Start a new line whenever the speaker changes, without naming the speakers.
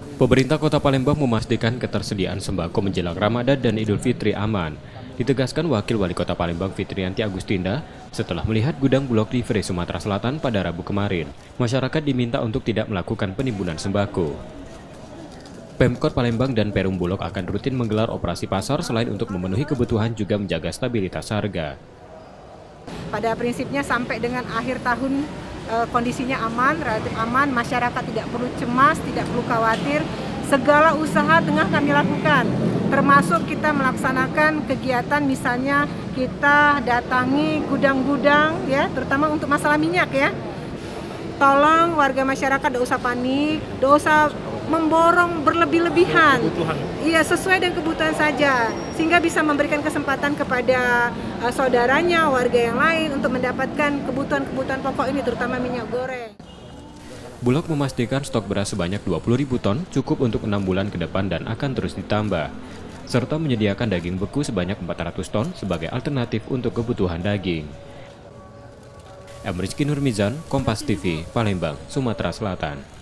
Pemerintah Kota Palembang memastikan ketersediaan sembako menjelang Ramadan dan Idul Fitri aman. Ditegaskan Wakil Wali Kota Palembang Fitriyanti Agustinda setelah melihat gudang Bulog di Free Sumatera Selatan pada Rabu kemarin. Masyarakat diminta untuk tidak melakukan penimbunan sembako. Pemkot Palembang dan Perum Bulog akan rutin menggelar operasi pasar selain untuk memenuhi kebutuhan juga menjaga stabilitas harga.
Pada prinsipnya sampai dengan akhir tahun kondisinya aman, relatif aman, masyarakat tidak perlu cemas, tidak perlu khawatir. Segala usaha tengah kami lakukan, termasuk kita melaksanakan kegiatan misalnya kita datangi gudang-gudang ya, terutama untuk masalah minyak ya. Tolong warga masyarakat tidak usah panik, tidak usah memborong berlebih-lebihan. Iya, sesuai dengan kebutuhan saja, sehingga bisa memberikan kesempatan kepada saudaranya, warga yang lain untuk mendapatkan kebutuhan-kebutuhan pokok ini, terutama minyak goreng.
Bulog memastikan stok beras sebanyak 20.000 ton cukup untuk 6 bulan ke depan dan akan terus ditambah, serta menyediakan daging beku sebanyak 400 ton sebagai alternatif untuk kebutuhan daging. Rizky Nurmizan, Kompas TV, Palembang, Sumatera Selatan.